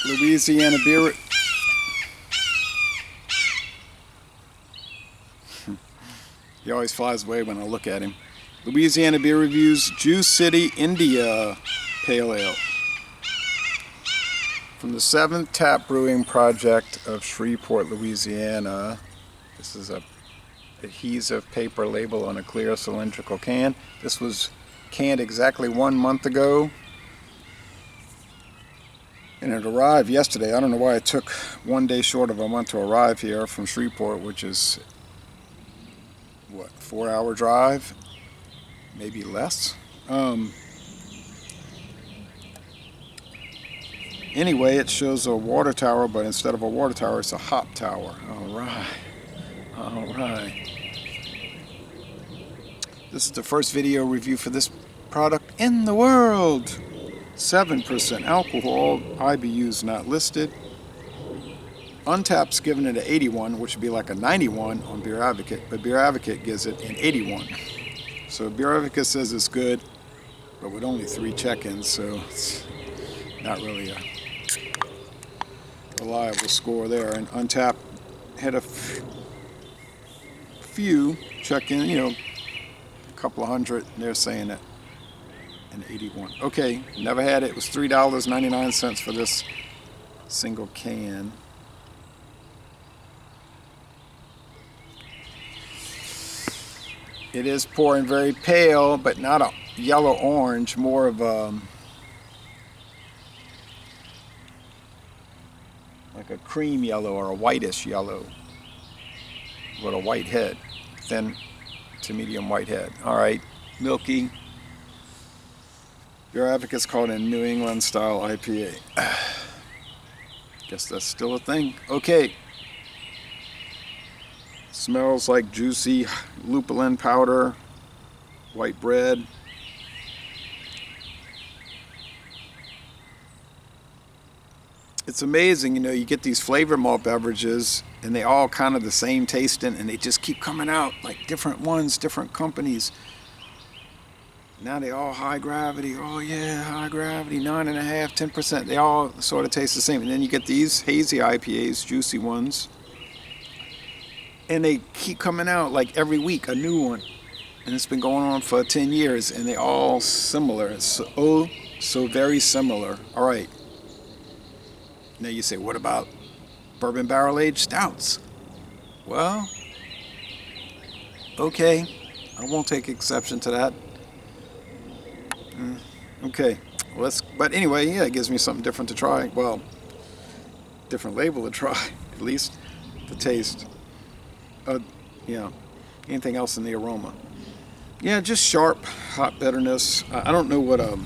Louisiana beer. He always flies away when I look at him. Louisiana Beer Reviews Juice City, India Pale Ale. From the 7th Tap Brewing Project of Shreveport, Louisiana. This is a adhesive paper label on a clear cylindrical can. This was canned exactly 1 month ago. And it arrived yesterday. I don't know why it took 1 day short of a month to arrive here from Shreveport, which is, what, 4-hour drive? Maybe less? Anyway, it shows a water tower, but instead of a water tower, it's a hop tower. Alright. Alright. This is the first video review for this product in the world. 7% alcohol, IBUs not listed. Untapped's giving it an 81, which would be like a 91 on Beer Advocate, but Beer Advocate gives it an 81. So Beer Advocate says it's good, but with only 3 check-ins, so it's not really a reliable score there. And Untapped had a few check-in, you know, a couple of hundred, and they're saying that an 81. Okay, never had it. It was $3.99 for this single can. It is pouring very pale, but not a yellow-orange, more of a like a cream yellow or a whitish yellow with a white head, thin to medium white head. All right, milky. Your Advocates called it a New England style IPA. Guess that's still a thing. Okay. Smells like juicy lupulin powder, white bread. It's amazing, you know, you get these flavor malt beverages and they all kind of the same tasting and they just keep coming out like different ones, different companies. Now they all high gravity. Oh yeah, high gravity, 9.5%, 10%. They all sort of taste the same. And then you get these hazy IPAs, juicy ones. And they keep coming out like every week, a new one. And it's been going on for 10 years and they all similar. It's so very similar. All right. Now you say, what about bourbon barrel aged stouts? Well, okay. I won't take exception to that. Okay, but anyway, yeah, it gives me something different to try. Well, different label to try, at least the taste. Yeah, anything else in the aroma? Yeah, just sharp, hot bitterness. I don't know what a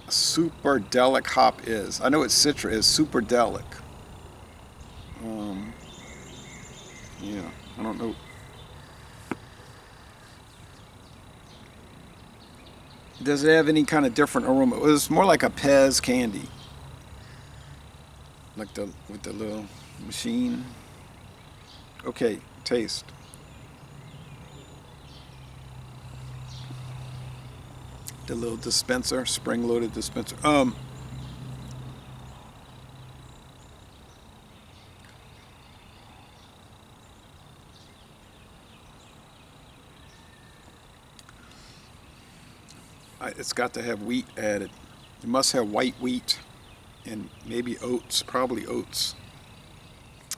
Superdelic hop is. I know what Citra is, Superdelic. Yeah, I don't know. Does it have any kind of different aroma? It was more like a Pez candy, like with the little machine. Okay, taste. The little dispenser, spring-loaded dispenser. It's got to have wheat added. It must have white wheat and maybe oats, probably oats,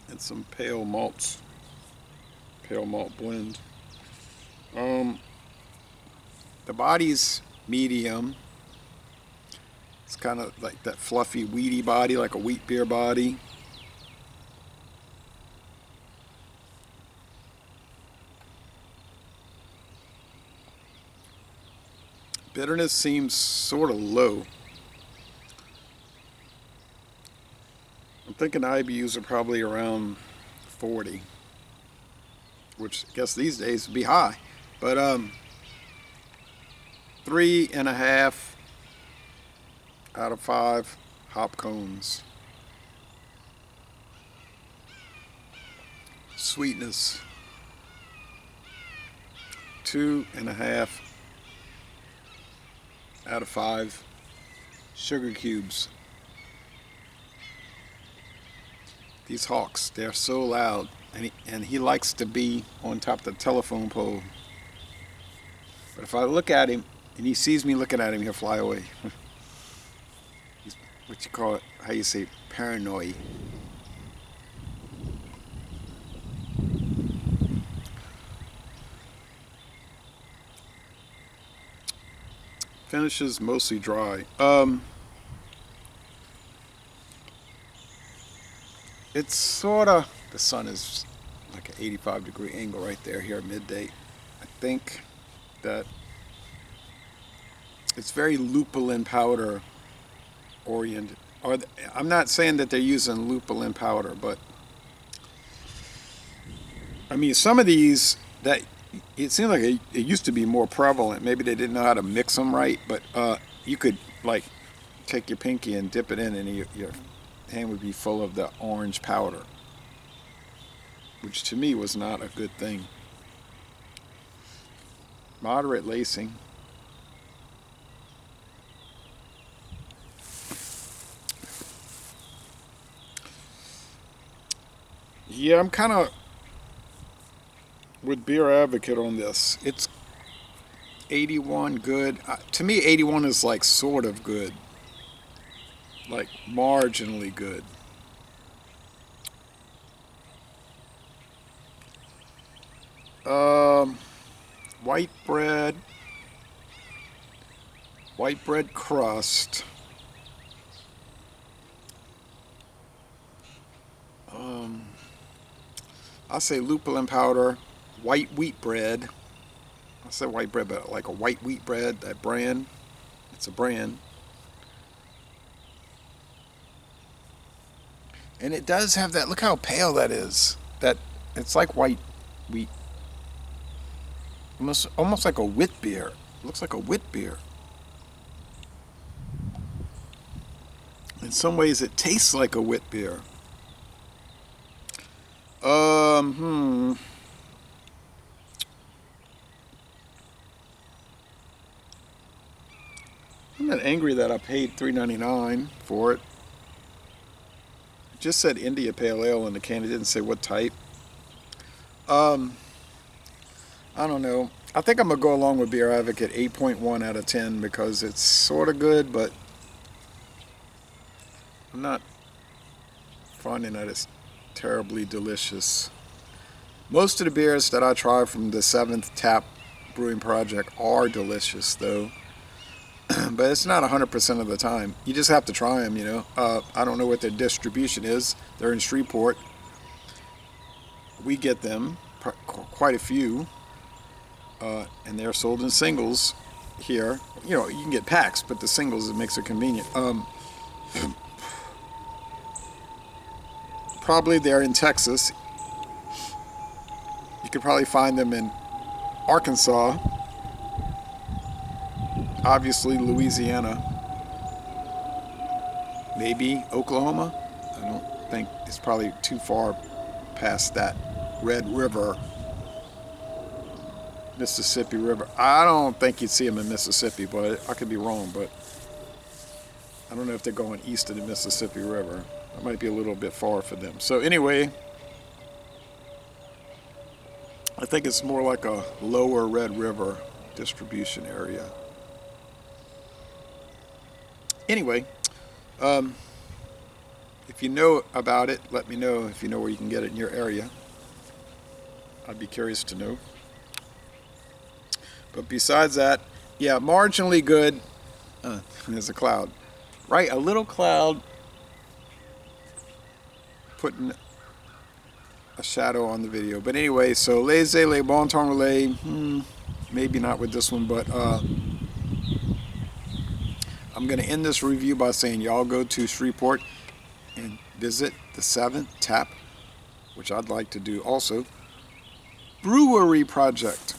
and some pale malts, pale malt blend. The body's medium. It's kind of like that fluffy, wheaty body, like a wheat beer body. Bitterness seems sort of low. I'm thinking IBUs are probably around 40, which I guess these days would be high. But 3.5 out of 5 hop cones. Sweetness, 2.5 out of 5. sugar cubes. These hawks, they're so loud, and he likes to be on top of the telephone pole. But if I look at him and he sees me looking at him, he'll fly away. He's what you call it, how you say, paranoid. Finishes mostly dry. It's sort of, the sun is like an 85-degree angle right there here at midday. I think that it's very lupulin powder oriented. I'm not saying that they're using lupulin powder, but I mean, some of these, that it seems like it used to be more prevalent. Maybe they didn't know how to mix them right, but you could like take your pinky and dip it in, and your hand would be full of the orange powder, which to me was not a good thing. Moderate lacing. Yeah, I'm kind of with Beer Advocate on this. It's 81 good. To me, 81 is like sort of good, like marginally good. White bread crust. I say lupulin powder, white wheat bread. I say white bread, but like a white wheat bread, that brand. It's a brand. And it does have that, look how pale that is. That it's like white wheat. Almost like a wit beer. It looks like a wit beer. In some ways it tastes like a wit beer. I'm not angry that I paid $3.99 for it. It just said India Pale Ale in the can. It didn't say what type. I don't know. I think I'm going to go along with Beer Advocate 8.1 out of 10 because it's sort of good, but I'm not finding that it's terribly delicious. Most of the beers that I try from the 7th Tap Brewing Project are delicious, though. But it's not 100% of the time. You just have to try them, you know. I don't know what their distribution is. They're in Shreveport. We get them, quite a few, and they're sold in singles here. You know, you can get packs, but the singles, it makes it convenient. Probably they're in Texas. You could probably find them in Arkansas. Obviously, Louisiana. Maybe Oklahoma. I don't think it's probably too far past that. Red River. Mississippi River. I don't think you'd see them in Mississippi, but I could be wrong. But I don't know if they're going east of the Mississippi River. That might be a little bit far for them. So anyway, I think it's more like a lower Red River distribution area. Anyway, if you know about it, let me know if you know where you can get it in your area. I'd be curious to know. But besides that, yeah, marginally good. There's a cloud. Right, a little cloud putting a shadow on the video. But anyway, so Les Bon Temps Relais, maybe not with this one, but I'm going to end this review by saying y'all go to Shreveport and visit the 7th Tap, which I'd like to do also, Brewery Project.